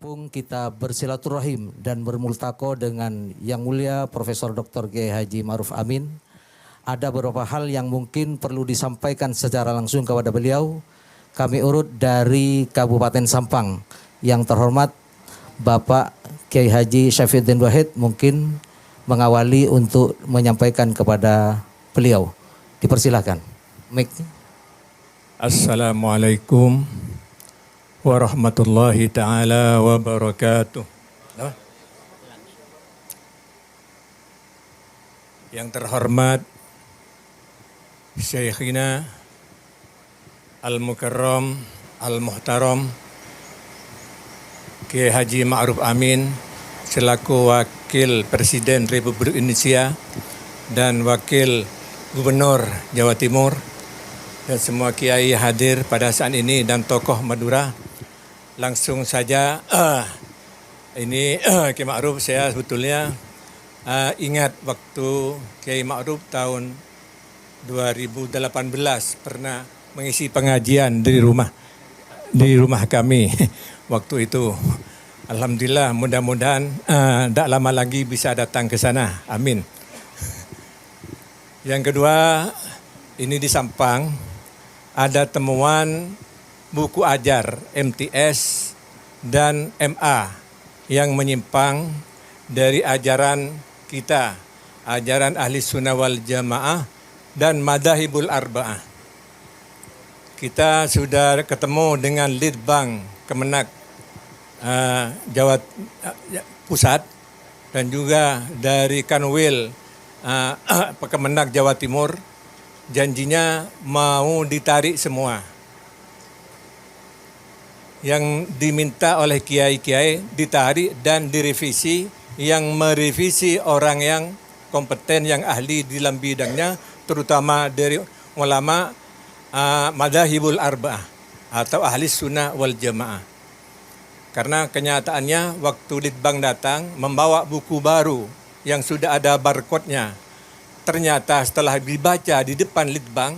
Mumpung kita bersilaturahim dan bermultaqo dengan Yang Mulia Profesor Dr. Kiai Haji Ma'ruf Amin, ada beberapa hal yang mungkin perlu disampaikan secara langsung kepada beliau. Kami urut dari Kabupaten Sampang. Yang terhormat Bapak Kiai Haji Syafiuddin Wahid mungkin mengawali untuk menyampaikan kepada beliau. Dipersilakan. Assalamualaikum warahmatullahi ta'ala wabarakatuh. Yang terhormat Syekhina Al-Mukarram Al-Muhtaram Kiai Haji Ma'ruf Amin selaku Wakil Presiden Republik Indonesia dan Wakil Gubernur Jawa Timur dan semua kiai hadir pada saat ini dan tokoh Madura. Langsung saja ini Kiai Ma'ruf, saya sebetulnya ingat waktu Kiai Ma'ruf tahun 2018 pernah mengisi pengajian di rumah kami waktu itu. Alhamdulillah, mudah-mudahan tidak lama lagi bisa datang ke sana. Amin. Yang kedua, ini di Sampang ada temuan buku ajar MTS dan MA yang menyimpang dari ajaran kita, ajaran Ahli Sunnah wal Jamaah dan Madzhabul Arba'ah. Kita sudah ketemu dengan Litbang Kemenak Jawa Pusat dan juga dari Kanwil Kemenak Jawa Timur. Janjinya mau ditarik semua. Yang diminta oleh kiai-kiai ditarik dan direvisi, yang merevisi orang yang kompeten, yang ahli di dalam bidangnya, terutama dari ulama Madzhabul Arba'ah atau Ahli Sunnah wal Jamaah. Karena kenyataannya waktu Litbang datang membawa buku baru yang sudah ada barcode-nya. Ternyata setelah dibaca di depan Litbang,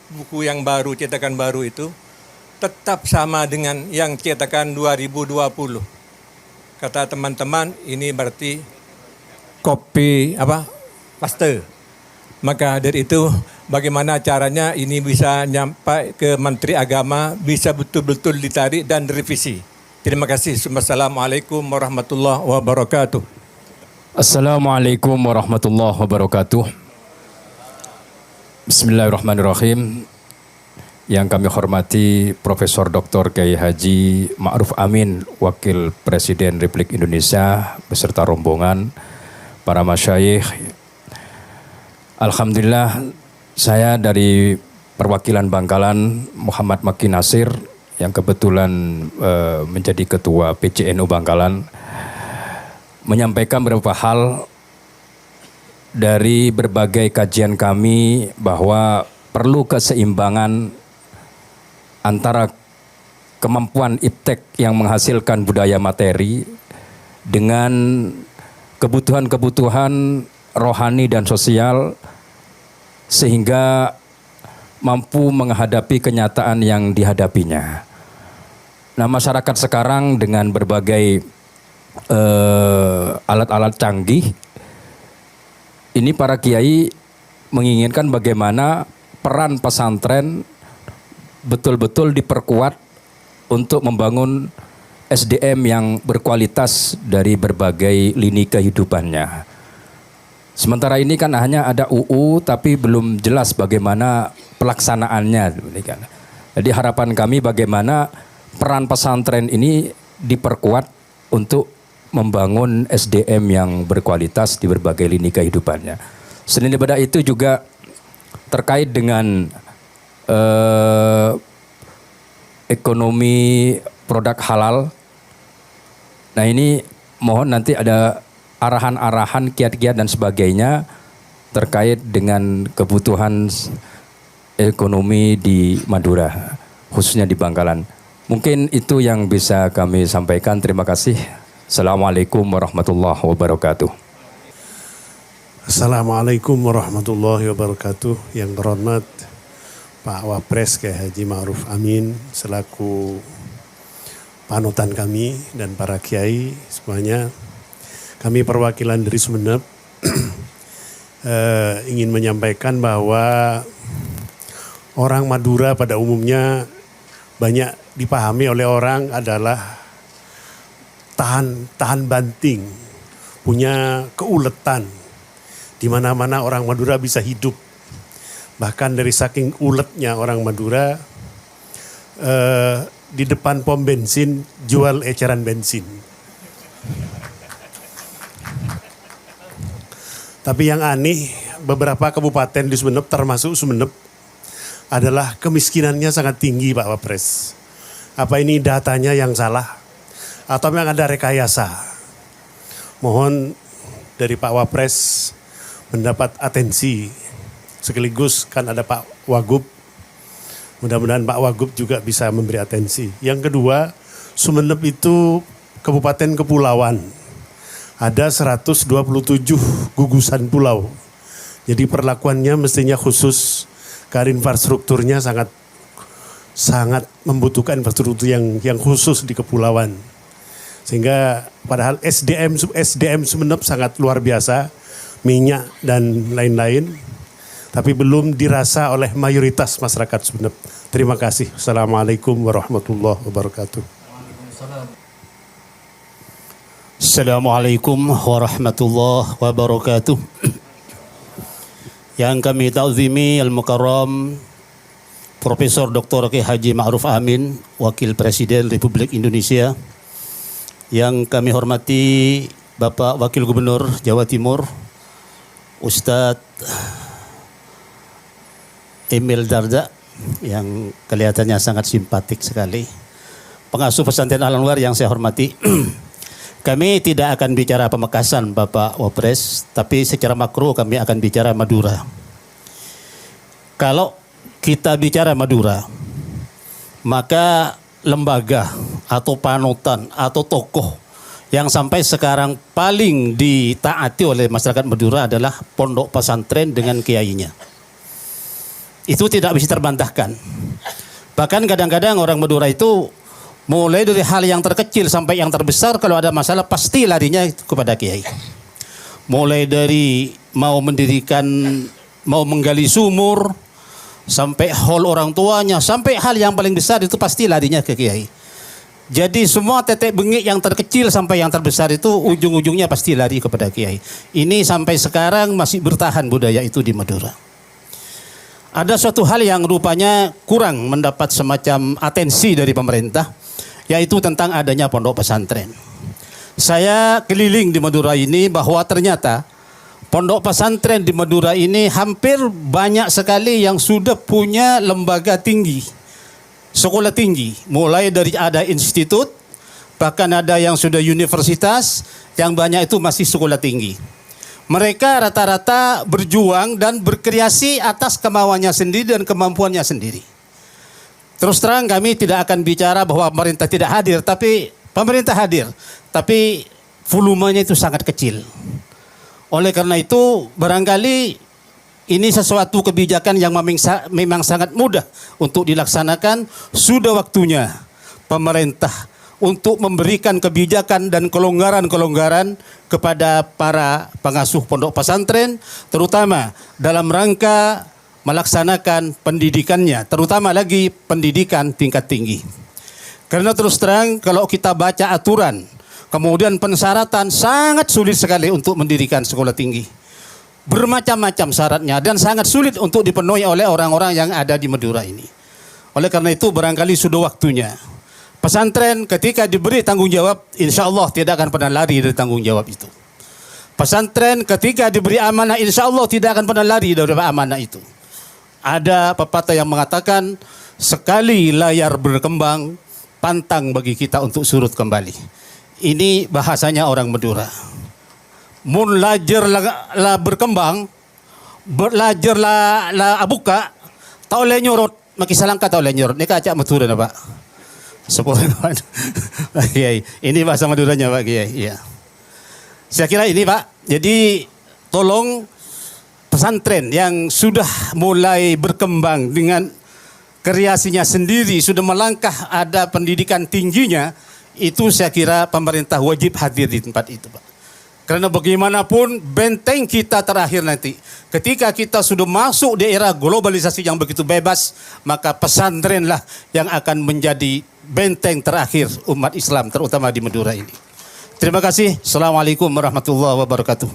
buku yang baru, cetakan baru itu tetap sama dengan yang cetakan 2020. Kata teman-teman, ini berarti kopi paste. Maka dari itu bagaimana caranya ini bisa nyampai ke Menteri Agama, bisa betul-betul ditarik dan direvisi. Terima kasih. Assalamualaikum warahmatullahi wabarakatuh. Assalamualaikum warahmatullahi wabarakatuh. Bismillahirrahmanirrahim. Yang kami hormati Profesor Dr. Kiai Haji Ma'ruf Amin, Wakil Presiden Republik Indonesia beserta rombongan, para masyayikh. Alhamdulillah, saya dari perwakilan Bangkalan, Muhammad Maki Nasir, yang kebetulan menjadi Ketua PCNU Bangkalan, menyampaikan beberapa hal dari berbagai kajian kami bahwa perlu keseimbangan antara kemampuan iptek yang menghasilkan budaya materi dengan kebutuhan-kebutuhan rohani dan sosial sehingga mampu menghadapi kenyataan yang dihadapinya. Nah, masyarakat sekarang dengan berbagai alat-alat canggih, ini para kiai menginginkan bagaimana peran pesantren betul-betul diperkuat untuk membangun SDM yang berkualitas dari berbagai lini kehidupannya. Sementara ini kan hanya ada UU tapi belum jelas bagaimana pelaksanaannya. Jadi harapan kami bagaimana peran pesantren ini diperkuat untuk membangun SDM yang berkualitas di berbagai lini kehidupannya. Selain daripada itu juga terkait dengan ekonomi produk halal. Nah, ini mohon nanti ada arahan-arahan, kiat-kiat dan sebagainya terkait dengan kebutuhan ekonomi di Madura, khususnya di Bangkalan. Mungkin itu yang bisa kami sampaikan. Terima kasih. Assalamualaikum warahmatullahi wabarakatuh. Assalamualaikum warahmatullahi wabarakatuh. Yang terhormat Pak Wapres Kiai Haji Ma'ruf Amin selaku panutan kami dan para kiai semuanya. Kami perwakilan dari Sumeneb ingin menyampaikan bahwa orang Madura pada umumnya banyak dipahami oleh orang adalah tahan banting, punya keuletan. Di mana-mana orang Madura bisa hidup. Bahkan dari saking uletnya orang Madura, di depan pom bensin jual eceran bensin. Tapi yang aneh, beberapa kabupaten di Sumeneb termasuk Sumeneb adalah kemiskinannya sangat tinggi Pak Wapres. Apa ini datanya yang salah? Atau memang ada rekayasa? Mohon dari Pak Wapres mendapat atensi. Sekaligus kan ada Pak Wagub. Mudah-mudahan Pak Wagub juga bisa memberi atensi. Yang kedua, Sumeneb itu kabupaten kepulauan. Ada 127 gugusan pulau. Jadi perlakuannya mestinya khusus. Karena infrastrukturnya sangat membutuhkan infrastruktur yang khusus di kepulauan. Sehingga padahal SDM Sumeneb sangat luar biasa. Minyak dan lain-lain. Tapi belum dirasa oleh mayoritas masyarakat Sumeneb. Terima kasih. Assalamualaikum warahmatullahi wabarakatuh. Assalamualaikum warahmatullahi wabarakatuh. Yang kami ta'zimi Al-Mukarram Profesor Dr. Kiai Haji Ma'ruf Amin, Wakil Presiden Republik Indonesia. Yang kami hormati Bapak Wakil Gubernur Jawa Timur, Ustadz Emil Dardak, yang kelihatannya sangat simpatik sekali. Pengasuh pesantren Al-Anwar yang saya hormati. Kami tidak akan bicara Pamekasan Bapak Wapres, tapi secara makro kami akan bicara Madura. Kalau kita bicara Madura, maka lembaga atau panutan atau tokoh yang sampai sekarang paling ditaati oleh masyarakat Madura adalah pondok pesantren dengan kiainya. Itu tidak bisa terbantahkan. Bahkan kadang-kadang orang Madura itu mulai dari hal yang terkecil sampai yang terbesar, kalau ada masalah pasti larinya kepada kiai. Mulai dari mau menggali sumur, sampai hol orang tuanya, sampai hal yang paling besar itu pasti larinya ke kiai. Jadi semua tetek bengek yang terkecil sampai yang terbesar itu ujung-ujungnya pasti lari kepada kiai. Ini sampai sekarang masih bertahan budaya itu di Madura. Ada suatu hal yang rupanya kurang mendapat semacam atensi dari pemerintah, yaitu tentang adanya pondok pesantren. Saya keliling di Madura ini bahwa ternyata pondok pesantren di Madura ini hampir banyak sekali yang sudah punya lembaga tinggi, sekolah tinggi. Mulai dari ada institut, bahkan ada yang sudah universitas, yang banyak itu masih sekolah tinggi. Mereka rata-rata berjuang dan berkreasi atas kemauannya sendiri dan kemampuannya sendiri. Terus terang kami tidak akan bicara bahwa pemerintah tidak hadir, tapi pemerintah hadir, tapi volumenya itu sangat kecil. Oleh karena itu barangkali ini sesuatu kebijakan yang memang sangat mudah untuk dilaksanakan. Sudah waktunya pemerintah untuk memberikan kebijakan dan kelonggaran-kelonggaran kepada para pengasuh pondok pesantren, terutama dalam rangka melaksanakan pendidikannya, terutama lagi pendidikan tingkat tinggi. Karena terus terang kalau kita baca aturan, kemudian persyaratan sangat sulit sekali untuk mendirikan sekolah tinggi. Bermacam-macam syaratnya dan sangat sulit untuk dipenuhi oleh orang-orang yang ada di Madura ini. Oleh karena itu barangkali sudah waktunya pesantren ketika diberi tanggung jawab, insya Allah tidak akan pernah lari dari tanggung jawab itu. Pesantren ketika diberi amanah, insya Allah tidak akan pernah lari dari amanah itu. Ada pepatah yang mengatakan, sekali layar berkembang, pantang bagi kita untuk surut kembali. Ini bahasanya orang Madura. Mun lajar la berkembang, belajar la abuka, tau le nyorot, makisalangka tau le nyorot. Ini kacak Madura na Pak. Sepuluh Pak Kiai. Ini bahasa Maduranya Pak Kiai. Iya. Saya kira ini Pak. Jadi tolong pesantren yang sudah mulai berkembang dengan kreasinya sendiri, sudah melangkah ada pendidikan tingginya, Itu saya kira pemerintah wajib hadir di tempat itu, Pak. Karena bagaimanapun benteng kita terakhir nanti, ketika kita sudah masuk di era globalisasi yang begitu bebas, maka pesantrenlah yang akan menjadi benteng terakhir umat Islam, terutama di Madura ini. Terima kasih. Assalamualaikum warahmatullahi wabarakatuh.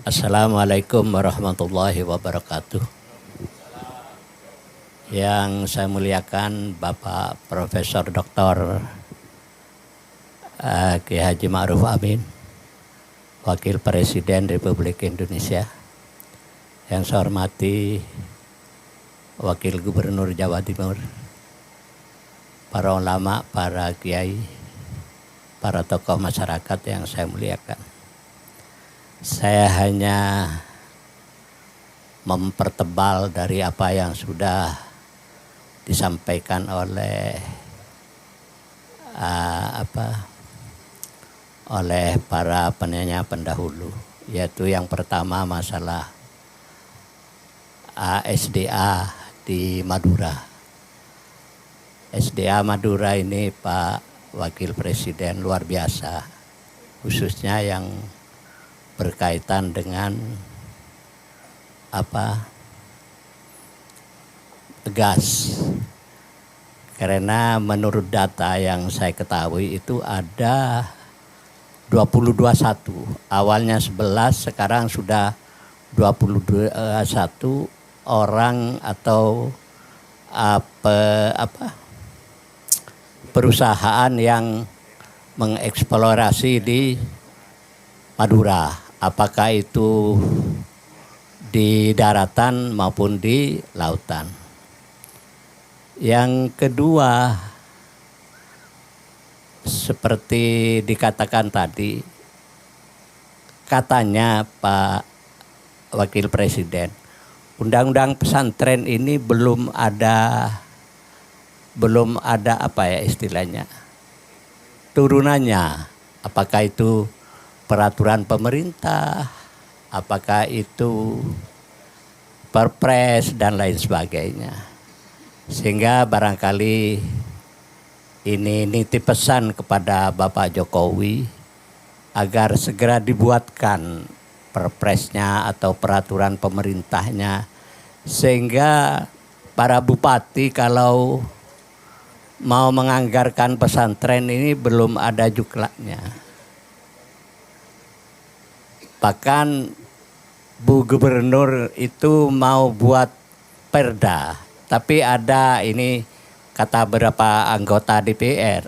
Assalamualaikum warahmatullahi wabarakatuh. Yang saya muliakan Bapak Profesor Dr. Kiai Haji Ma'ruf Amin, Wakil Presiden Republik Indonesia. Yang saya hormati Wakil Gubernur Jawa Timur, para ulama, para kiai, para tokoh masyarakat yang saya muliakan. Saya hanya mempertebal dari apa yang sudah disampaikan oleh oleh para penanya pendahulu, yaitu yang pertama masalah SDA di Madura. SDA Madura ini Pak Wakil Presiden luar biasa, khususnya yang berkaitan dengan gas. Karena menurut data yang saya ketahui itu ada 22.1. Awalnya 11, sekarang sudah 22.1 orang atau perusahaan yang mengeksplorasi di Madura. Apakah itu di daratan maupun di lautan. Yang kedua, seperti dikatakan tadi, katanya Pak Wakil Presiden, undang-undang pesantren ini belum ada istilahnya, turunannya. Apakah itu peraturan pemerintah, apakah itu perpres dan lain sebagainya. Sehingga barangkali ini nitip pesan kepada Bapak Jokowi agar segera dibuatkan perpresnya atau peraturan pemerintahnya, sehingga para bupati kalau mau menganggarkan pesantren ini belum ada juklaknya. Bahkan Bu Gubernur itu mau buat perda, tapi ada ini kata beberapa anggota DPR,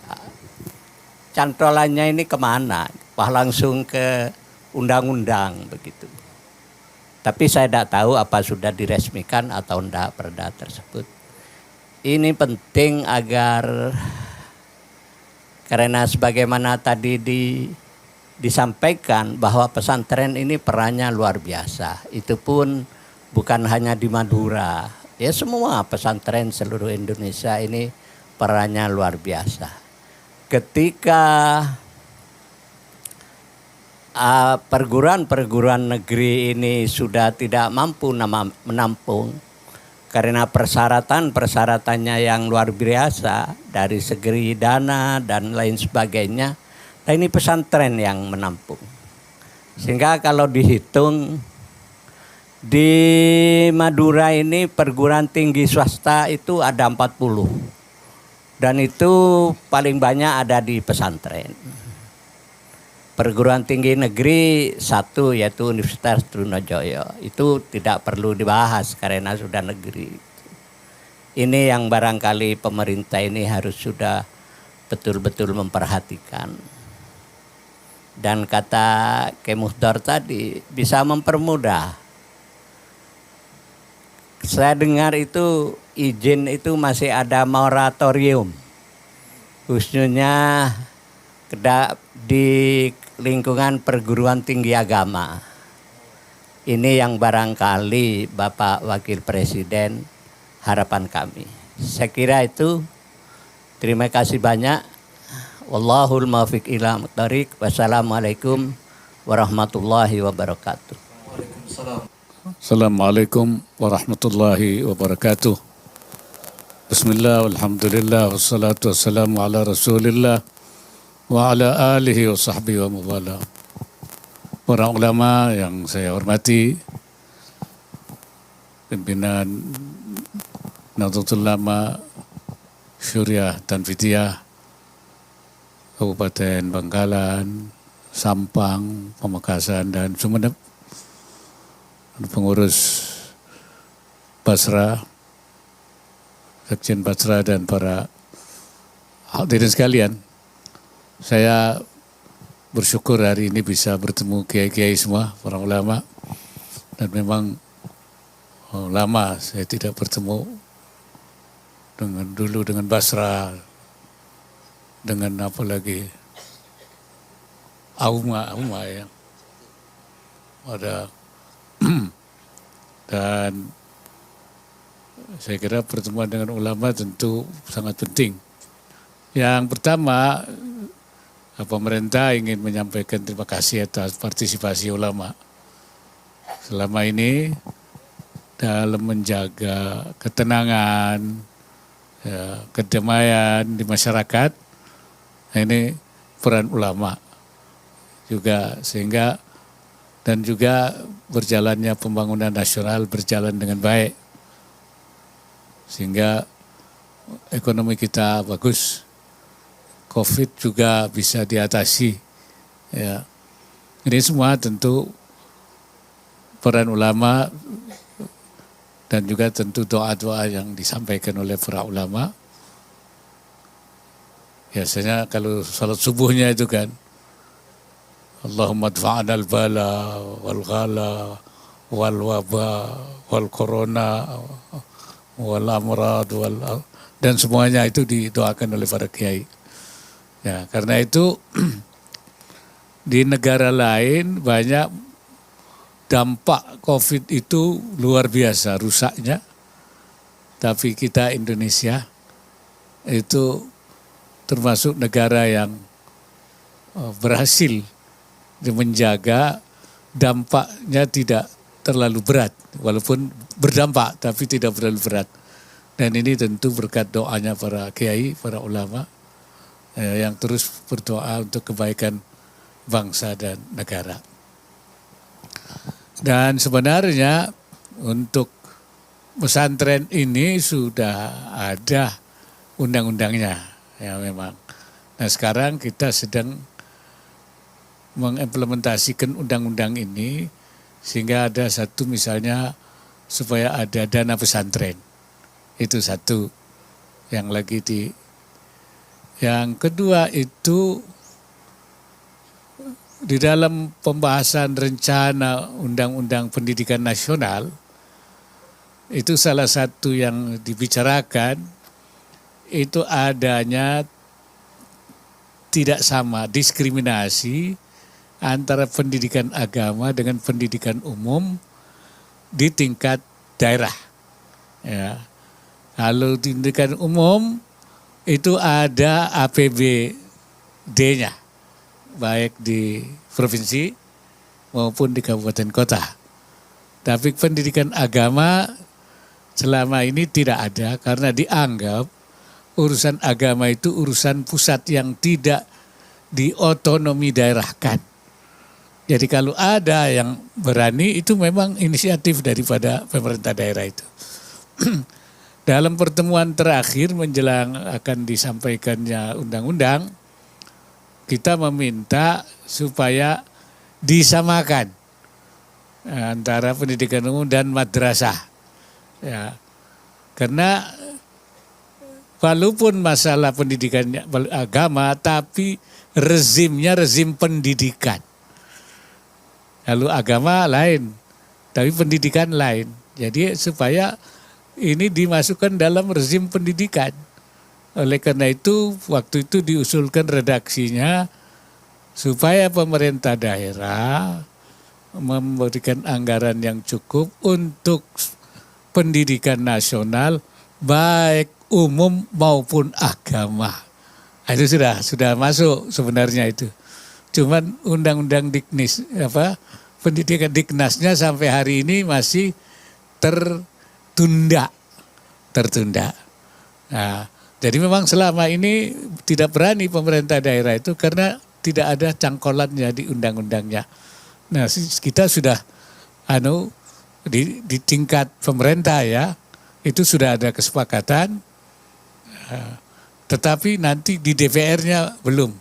cantolannya ini kemana? Wah, langsung ke undang-undang begitu. Tapi saya tidak tahu apa sudah diresmikan atau tidak perda tersebut. Ini penting agar, karena sebagaimana tadi disampaikan bahwa pesantren ini perannya luar biasa. Itu pun bukan hanya di Madura. Ya, semua pesantren seluruh Indonesia ini perannya luar biasa. Ketika perguruan-perguruan negeri ini sudah tidak mampu menampung karena persyaratannya yang luar biasa dari segi dana dan lain sebagainya, nah ini pesantren yang menampung. Sehingga kalau dihitung di Madura ini perguruan tinggi swasta itu ada 40. Dan itu paling banyak ada di pesantren. Perguruan tinggi negeri 1 yaitu Universitas Trunojoyo. Itu tidak perlu dibahas karena sudah negeri. Ini yang barangkali pemerintah ini harus sudah betul-betul memperhatikan. Dan kata Kemuhdar tadi bisa mempermudah. Saya dengar itu izin itu masih ada moratorium, khususnya di lingkungan perguruan tinggi agama. Ini yang barangkali Bapak Wakil Presiden harapan kami. Saya kira itu. Terima kasih banyak. Wallahul muwaffiq ila thoriq. Wassalamualaikum warahmatullahi wabarakatuh. Assalamualaikum warahmatullahi wabarakatuh. Bismillah, alhamdulillah, wassalatu wassalamu ala rasulillah wa ala alihi wa sahbihi wa mawala. Para ulama yang saya hormati, pimpinan Nahdlatul Ulama Syuriah dan Fidiyah Kabupaten Bangkalan, Sampang, Pamekasan, dan Sumeneb, pengurus Basra, Sekjen Basra, dan para hadirin sekalian. Saya bersyukur hari ini bisa bertemu kiai-kiai semua, para ulama. Dan memang lama saya tidak bertemu dengan Basra, dengan apa lagi, Auma ya. Ada dan saya kira pertemuan dengan ulama tentu sangat penting. Yang pertama, pemerintah ingin menyampaikan terima kasih atas partisipasi ulama selama ini dalam menjaga ketenangan, ya, kedamaian di masyarakat. Nah, ini peran ulama juga, sehingga dan juga berjalannya pembangunan nasional berjalan dengan baik, sehingga ekonomi kita bagus, COVID juga bisa diatasi. Ya. Ini semua tentu peran ulama dan juga tentu doa-doa yang disampaikan oleh para ulama. Biasanya kalau salat subuhnya itu kan, Allahumma dfa'ana al-bala wal-ghala wal-waba wal-corona wal-amrad dan semuanya itu didoakan oleh para kiai. Ya, karena itu di negara lain banyak dampak COVID itu luar biasa rusaknya. Tapi kita Indonesia itu termasuk negara yang berhasil menjaga dampaknya tidak terlalu berat. Walaupun berdampak tapi tidak terlalu berat. Dan ini tentu berkat doanya para kiai, para ulama yang terus berdoa untuk kebaikan bangsa dan negara. Dan sebenarnya untuk pesantren ini sudah ada undang-undangnya ya memang. Nah sekarang kita sedang mengimplementasikan undang-undang ini sehingga ada satu misalnya supaya ada dana pesantren. Itu satu yang lagi yang kedua itu di dalam pembahasan rencana undang-undang pendidikan nasional itu salah satu yang dibicarakan itu adanya tidak sama diskriminasi antara pendidikan agama dengan pendidikan umum di tingkat daerah. Ya. Kalau pendidikan umum itu ada APBD-nya, baik di provinsi maupun di kabupaten kota. Tapi pendidikan agama selama ini tidak ada karena dianggap urusan agama itu urusan pusat yang tidak diotonomi daerahkan. Jadi kalau ada yang berani itu memang inisiatif daripada pemerintah daerah itu. Dalam pertemuan terakhir menjelang akan disampaikannya undang-undang, kita meminta supaya disamakan antara pendidikan umum dan madrasah. Ya. Karena walaupun masalah pendidikannya agama, tapi rezimnya rezim pendidikan. Lalu agama lain, tapi pendidikan lain. Jadi supaya ini dimasukkan dalam rezim pendidikan. Oleh karena itu waktu itu diusulkan redaksinya supaya pemerintah daerah memberikan anggaran yang cukup untuk pendidikan nasional baik umum maupun agama. Itu sudah masuk sebenarnya itu. Cuman undang-undang Diknis pendidikan Diknasnya sampai hari ini masih tertunda. Nah, jadi memang selama ini tidak berani pemerintah daerah itu karena tidak ada cangkolannya di undang-undangnya. Nah, kita sudah di tingkat pemerintah ya, itu sudah ada kesepakatan, tetapi nanti di DPR-nya belum.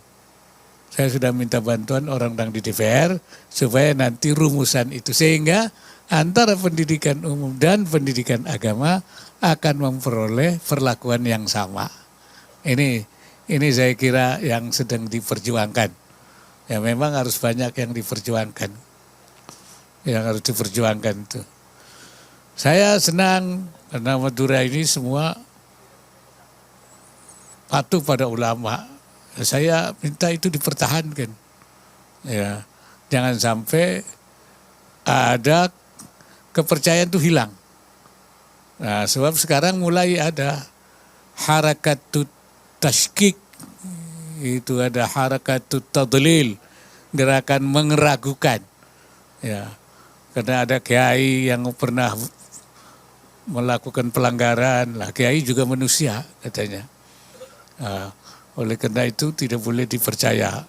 Saya sudah minta bantuan orang-orang di DPR supaya nanti rumusan itu, sehingga antara pendidikan umum dan pendidikan agama akan memperoleh perlakuan yang sama. Ini saya kira yang sedang diperjuangkan. Ya memang harus banyak yang diperjuangkan. Yang harus diperjuangkan itu. Saya senang karena Madura ini semua patuh pada ulama. Saya minta itu dipertahankan. Ya, jangan sampai ada kepercayaan itu hilang. Nah, sebab sekarang mulai ada harakatut tashkik, itu ada harakatut tadlil, gerakan mengeragukan. Ya, karena ada kiai yang pernah melakukan pelanggaran, lah kiai juga manusia katanya. Nah, oleh karena itu tidak boleh dipercaya.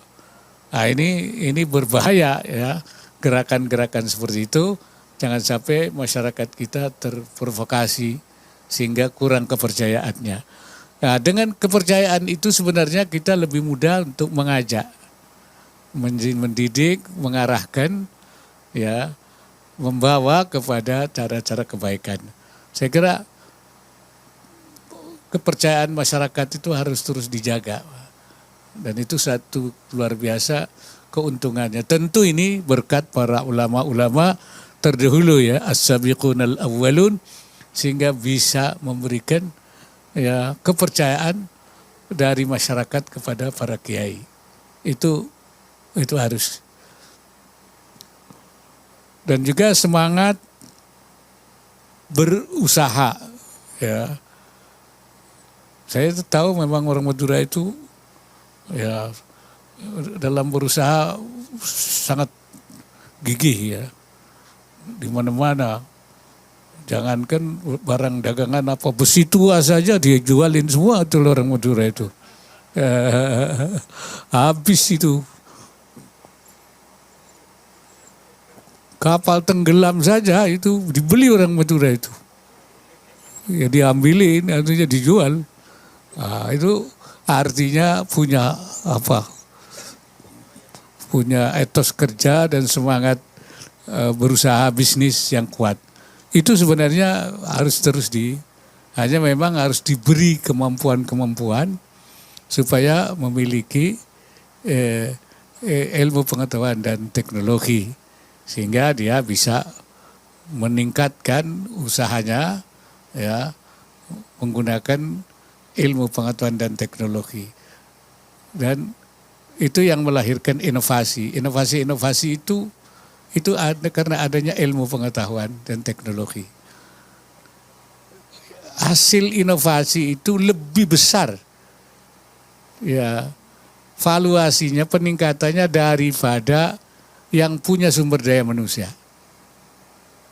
Nah, ini berbahaya ya, gerakan-gerakan seperti itu. Jangan sampai masyarakat kita terprovokasi sehingga kurang kepercayaannya. Nah, dengan kepercayaan itu sebenarnya kita lebih mudah untuk mengajak, mendidik, mengarahkan, ya, membawa kepada cara-cara kebaikan. Saya kira kepercayaan masyarakat itu harus terus dijaga. Dan itu satu luar biasa keuntungannya. Tentu ini berkat para ulama-ulama terdahulu ya, as-sabiqunal awwalun, sehingga bisa memberikan ya kepercayaan dari masyarakat kepada para kiai. Itu harus. Dan juga semangat berusaha ya. Saya tahu memang orang Madura itu ya dalam berusaha sangat gigih ya. Di mana-mana. Jangankan barang dagangan apa besi tua saja dia jualin semua tuh orang Madura itu. Habis itu. Kapal tenggelam saja itu dibeli orang Madura itu. Ya diambilin, artinya dijual. Nah, itu artinya punya apa? Punya etos kerja dan semangat berusaha bisnis yang kuat. Itu sebenarnya harus terus hanya memang harus diberi kemampuan-kemampuan supaya memiliki ilmu pengetahuan dan teknologi sehingga dia bisa meningkatkan usahanya ya menggunakan ilmu pengetahuan dan teknologi. Dan itu yang melahirkan inovasi. Inovasi-inovasi itu ada karena adanya ilmu pengetahuan dan teknologi. Hasil inovasi itu lebih besar ya valuasinya, peningkatannya daripada yang punya sumber daya manusia.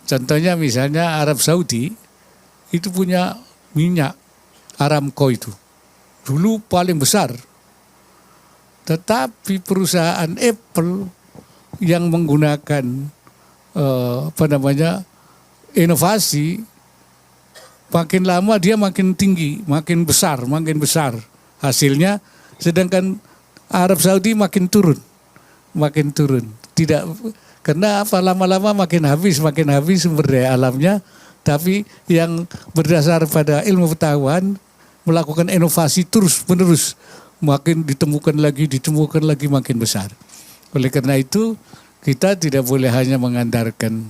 Contohnya misalnya Arab Saudi itu punya minyak Aramco itu. Dulu paling besar. Tetapi perusahaan Apple yang menggunakan inovasi, makin lama dia makin tinggi, makin besar hasilnya, sedangkan Arab Saudi makin turun. Tidak, karena apa, lama-lama makin habis sumber daya alamnya, tapi yang berdasar pada ilmu pengetahuan melakukan inovasi terus-menerus, makin ditemukan lagi makin besar. Oleh karena itu kita tidak boleh hanya mengandalkan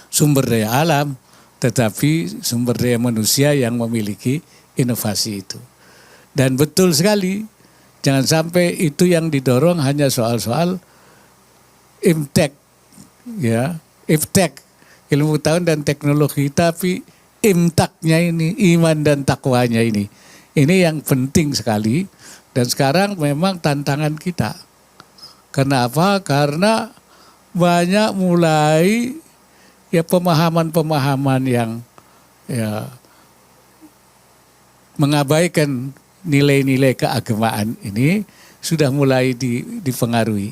sumber daya alam, tetapi sumber daya manusia yang memiliki inovasi itu. Dan betul sekali, jangan sampai itu yang didorong hanya soal-soal IMTEK, ya, IPTEK, ilmu pengetahuan dan teknologi, tapi imtaknya ini, iman dan takwanya ini yang penting sekali. Dan sekarang memang tantangan kita. Kenapa? Karena banyak mulai ya pemahaman-pemahaman yang ya mengabaikan nilai-nilai keagamaan ini sudah mulai dipengaruhi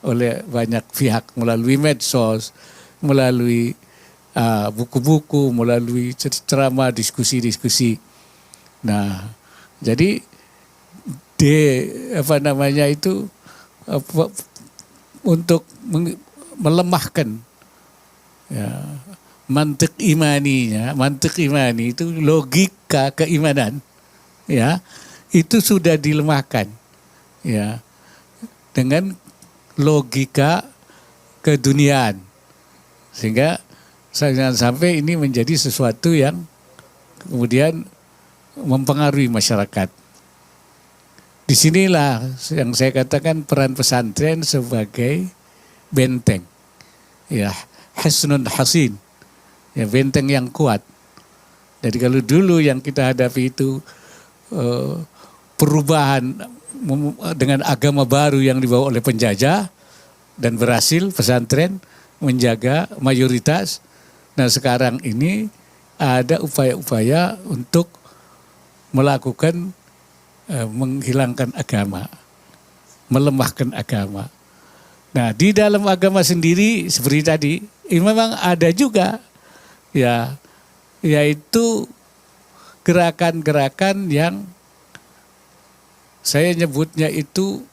oleh banyak pihak melalui medsos, melalui buku-buku, melalui ceramah, diskusi-diskusi. Nah, jadi untuk melemahkan ya, mantik imani itu logika keimanan, ya itu sudah dilemahkan, ya dengan logika keduniaan, sehingga jangan sampai ini menjadi sesuatu yang kemudian mempengaruhi masyarakat. Disinilah yang saya katakan peran pesantren sebagai benteng, ya hasnun hasin, ya benteng yang kuat. Jadi kalau dulu yang kita hadapi itu perubahan dengan agama baru yang dibawa oleh penjajah dan berhasil pesantren menjaga mayoritas. Nah sekarang ini ada upaya-upaya untuk melakukan menghilangkan agama, melemahkan agama. Nah di dalam agama sendiri seperti tadi, ini memang ada juga ya, yaitu gerakan-gerakan yang saya nyebutnya itu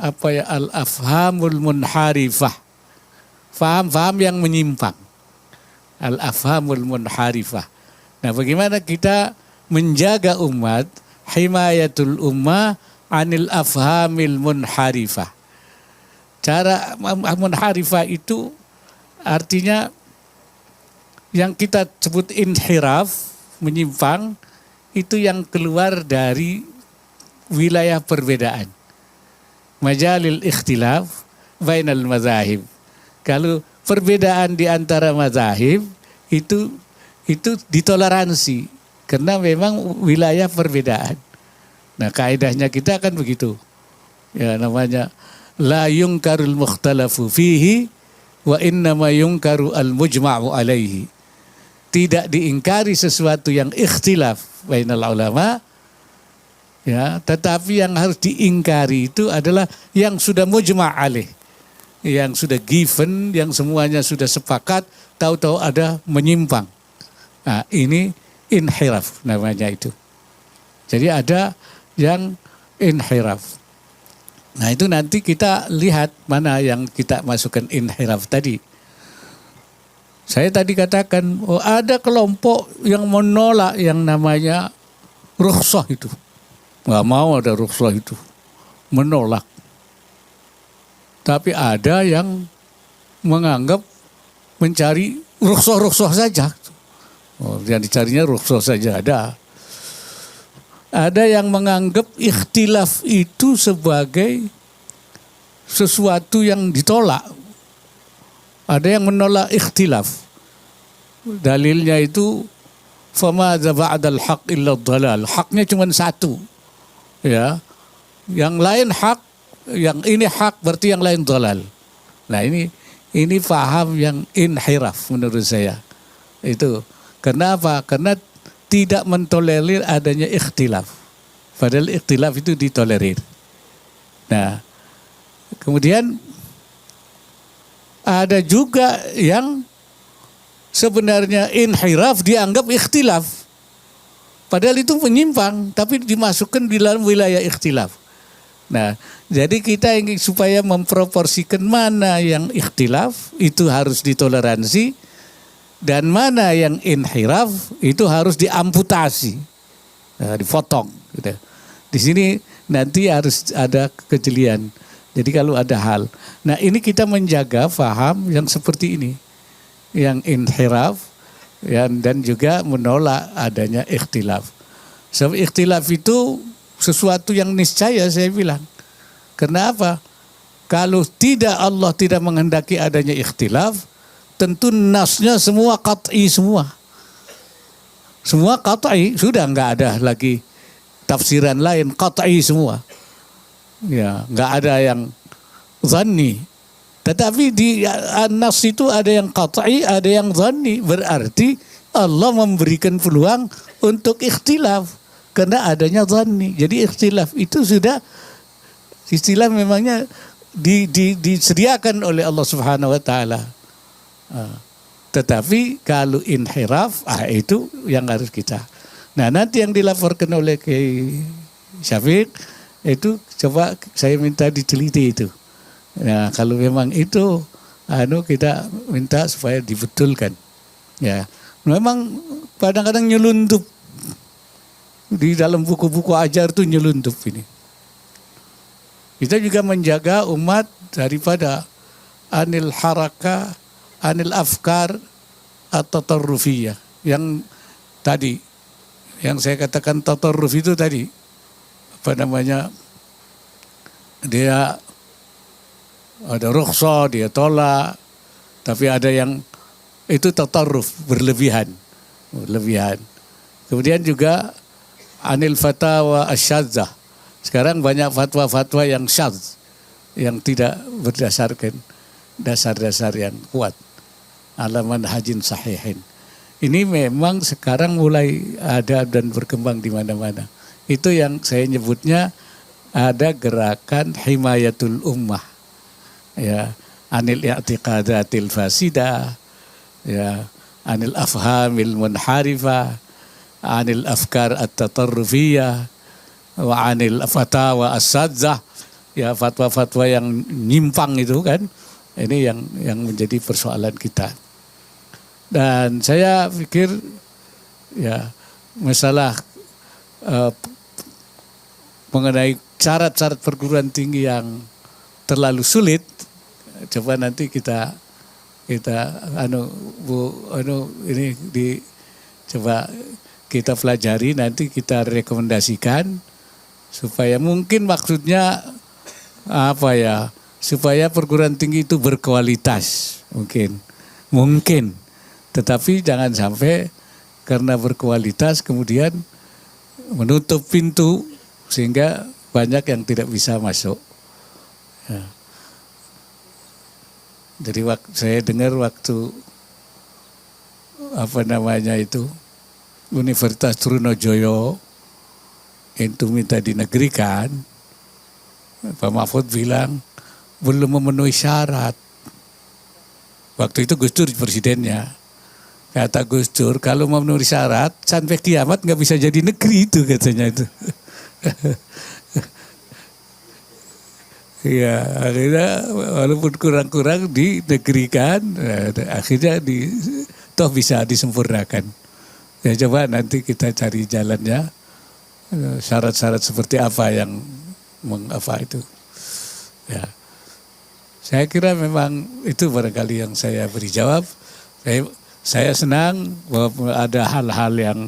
al-afhamul munharifah, faham-faham yang menyimpang, al-afhamul munharifah. Nah bagaimana kita menjaga umat, himayatul ummah anil afhamil munharifah. Cara munharifah itu artinya yang kita sebut inhiraf, menyimpang, itu yang keluar dari wilayah perbedaan. Majalil ikhtilaf bainal mazahib. Kalau perbedaan di antara mazahib itu ditoleransi karena memang wilayah perbedaan. Nah, kaidahnya kita kan begitu. Ya namanya la yungkarul mukhtalafu fihi wa innama yungkaru al-mujma'u alaihi. Tidak diingkari sesuatu yang ikhtilaf bainal ulama, ya, tetapi yang harus diingkari itu adalah yang sudah mujma' alaih, yang sudah given, yang semuanya sudah sepakat, tahu-tahu ada menyimpang. Nah, ini inhiraf namanya itu. Jadi ada yang inhiraf. Nah, itu nanti kita lihat mana yang kita masukkan inhiraf tadi. Saya tadi katakan, ada kelompok yang menolak yang namanya rukhsah itu. Nggak mau ada rukhsah itu. Menolak. Tapi ada yang menganggap mencari rukhsah saja. Yang dicarinya rukhsah saja ada. Ada yang menganggap ikhtilaf itu sebagai sesuatu yang ditolak. Ada yang menolak ikhtilaf. Dalilnya itu famadza ba'dal haq illa dhalal. Haknya cuma satu. Ya. Yang lain hak, yang ini hak berarti yang lain dhalal. Nah, ini paham yang inhiraf menurut saya. Itu. Kenapa? Karena tidak mentolerir adanya ikhtilaf. Padahal ikhtilaf itu ditolerir. Nah, kemudian ada juga yang sebenarnya inhiraf dianggap ikhtilaf. Padahal itu menyimpang, tapi dimasukkan di dalam wilayah ikhtilaf. Nah, jadi kita ingin supaya memproporsikan mana yang ikhtilaf itu harus ditoleransi dan mana yang inhiraf itu harus diamputasi, dipotong. Gitu. Di sini nanti harus ada kejelian. Jadi kalau ada hal, nah ini kita menjaga faham yang seperti ini, yang inhiraf, ya, dan juga menolak adanya ikhtilaf. Sebab ikhtilaf itu sesuatu yang niscaya saya bilang. Kenapa? Kalau tidak Allah tidak menghendaki adanya ikhtilaf, tentu nasnya semua qat'i semua. Semua qat'i, sudah enggak ada lagi tafsiran lain, qat'i semua. Ya, enggak ada yang zanni. Tetapi di nas itu ada yang qat'i, ada yang zanni. Berarti Allah memberikan peluang untuk ikhtilaf karena adanya zanni. Jadi ikhtilaf itu sudah istilah memangnya disediakan oleh Allah Subhanahu wa taala. Tetapi kalau inhiraf, itu yang harus kita. Nah, nanti yang dilaporkan oleh Kiai Syafiq itu coba saya minta diteliti itu. Nah, kalau memang itu kita minta supaya dibetulkan. Ya, memang kadang-kadang nyelundup di dalam buku-buku ajar tuh nyelundup ini. Kita juga menjaga umat daripada anil haraka, anil afkar atau tatarrufiyah. Yang tadi, yang saya katakan tatarruf itu tadi, dia ada rukhsah, dia tolak, tapi ada yang itu tatarruf, berlebihan. Kemudian juga anil fatawa asyadzah. Sekarang banyak fatwa-fatwa yang syadz, yang tidak berdasarkan dasar-dasar yang kuat. Alaman hajin sahihin. Ini memang sekarang mulai ada dan berkembang di mana-mana. Itu yang saya nyebutnya ada gerakan himayatul ummah. Ya, anil i'tiqadatil fasidah, ya, anil afhamil munharifah, anil afkar at-tatarrufiyah, wa anil fatawa as-sadzah, ya fatwa-fatwa yang nyimpang itu kan. Ini yang menjadi persoalan kita. Dan saya pikir ya masalah mengenai syarat-syarat perguruan tinggi yang terlalu sulit, coba nanti kita coba kita pelajari, nanti kita rekomendasikan supaya mungkin maksudnya supaya perguruan tinggi itu berkualitas, mungkin, tetapi jangan sampai karena berkualitas kemudian menutup pintu sehingga banyak yang tidak bisa masuk. Ya. Jadi saya dengar waktu Universitas Trunojoyo itu minta dinegerikan, Pak Mahfud bilang belum memenuhi syarat. Waktu itu Gus Dur presidennya. Kata Gus Dur, kalau memenuhi syarat sampai kiamat nggak bisa jadi negeri itu, katanya itu. Ya, akhirnya walaupun kurang-kurang dinegerikan, akhirnya toh bisa disempurnakan. Ya coba nanti kita cari jalannya, syarat-syarat seperti apa yang itu. Ya, saya kira memang itu barangkali yang saya beri jawab. Saya senang bahwa ada hal-hal yang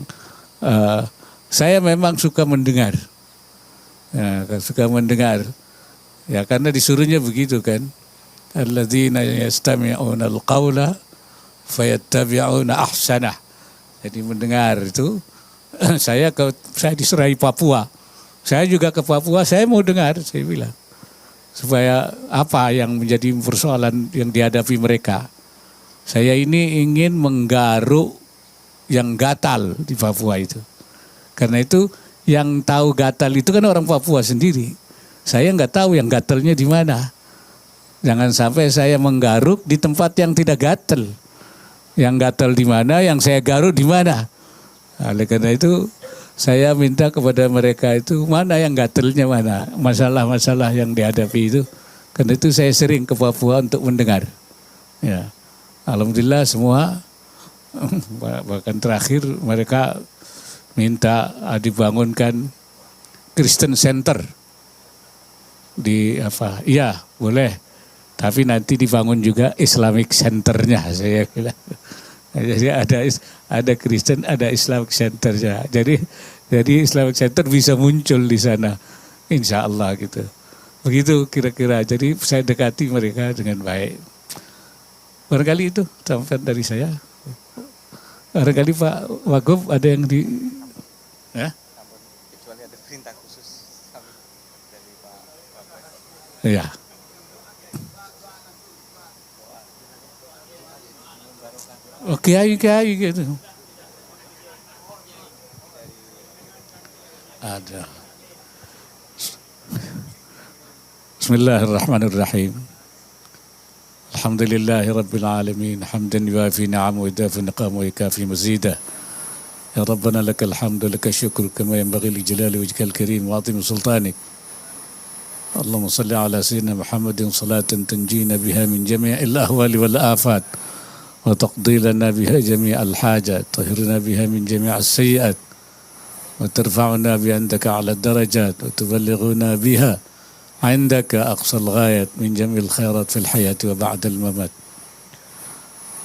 saya memang suka mendengar. Ya, suka mendengar. Ya karena disuruhnya begitu kan. Alladzina yastami'una al-qawla fayattabi'una ahsanah. Jadi mendengar itu saya diserai Papua. Saya juga ke Papua, saya mau dengar, saya bilang. Supaya apa yang menjadi persoalan yang dihadapi mereka. Saya ini ingin menggaruk yang gatal di Papua itu. Karena itu yang tahu gatal itu kan orang Papua sendiri. Saya nggak tahu yang gatalnya di mana. Jangan sampai saya menggaruk di tempat yang tidak gatal. Yang gatal di mana, yang saya garuk di mana. Oleh karena itu saya minta kepada mereka itu mana yang gatalnya mana. Masalah-masalah yang dihadapi itu. Karena itu saya sering ke Papua untuk mendengar. Ya. Alhamdulillah semua, bahkan terakhir mereka minta dibangunkan Kristen Center. Iya boleh, tapi nanti dibangun juga Islamic Centernya, saya bilang. Jadi ada Kristen, ada Islamic Centernya. Jadi Islamic Center bisa muncul di sana, insya Allah gitu. Begitu kira-kira. Jadi saya dekati mereka dengan baik. Barangkali itu sampai dari saya. Barangkali Pak Wagub ada yang ya? Kecuali ada perintah khusus dari Pak Wapres. Iya. Kiai gitu. ada. Bismillahirrahmanirrahim. Alhamdulillahi Rabbil Alamin. Hamdan yuafi ni'amu wa yudafi niqamu wa yukafi mazidah. Ya Rabbana lakal hamdu laka syukur kama yanbaghi li jalali wajhikal karim wa 'azimi sultanik. Allahumma salli ala sayyidina Muhammadin salatan tunjina biha min jami'il ahwali wal afat wa taqdi lana biha jami'al hajat, tahhirna biha min jami'as sayyi'at wa tarfa'una bi andaka 'ala darajat wa tuballighuna biha عندك أقصى الغاية من جميع الخيرات في الحياة وبعد الممات.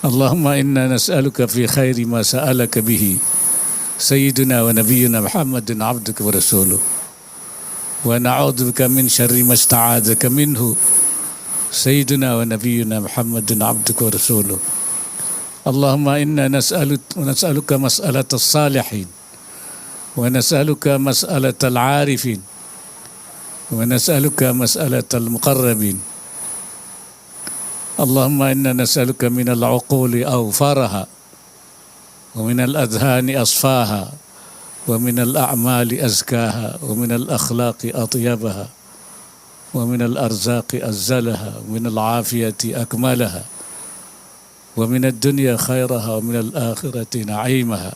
اللهم إنا نسألك في خير ما سألك به سيدنا ونبينا محمد عبدك ورسوله، ونعوذ بك من شر ما استعاذك منه سيدنا ونبينا محمد عبدك ورسوله. اللهم إنا نسألك مسألة الصالحين، ونسألك مسألة العارفين، ونسألك مسألة المقربين. اللهم إنا نسألك من العقول أوفارها، ومن الأذهان أصفاها، ومن الأعمال أزكاها، ومن الأخلاق أطيبها، ومن الأرزاق أزلها، ومن العافية أكملها، ومن الدنيا خيرها، ومن الآخرة نعيمها.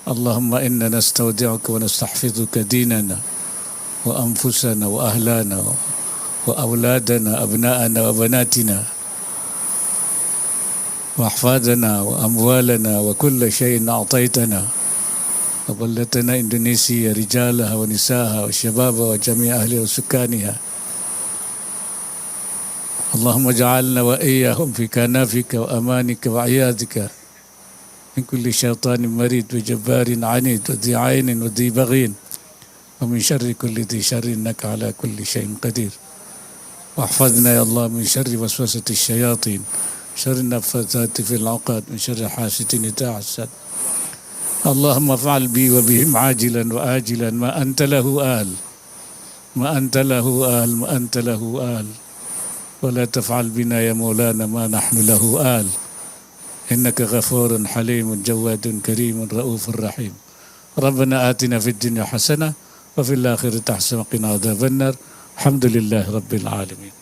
اللهم إنا نستودعك ونستحفظك ديننا وأنفسنا وأهلنا وأولادنا أبناءنا وبناتنا وأحفادنا وأموالنا وكل شيء أعطيتنا وبلدتنا إندونيسيا رجالها ونساءها وشبابها وجميع أهلها وسكانها. اللهم اجعلنا وإياهم في كنافك وأمانك وعياذك من كل شيطان مريد وجبار عنيد وذي عين وذي بغي ومن شر كل ذي شر إنك على كل شيء قدير. واحفظنا يا الله من شر وسوسة الشياطين، شر النفاثات في العقد، من شر حاسد إذا حسد. اللهم افعل بي وبهم عاجلا وآجلا ما أنت له آل، ما أنت له آل، ما أنت له آل. ولا تفعل بنا يا مولانا ما نحن له آل، إنك غفور حليم جواد كريم رؤوف رحيم. ربنا آتنا في الدنيا حسنة وفي الآخرة حسنة وقنا عذاب النار. الحمد لله رب العالمين.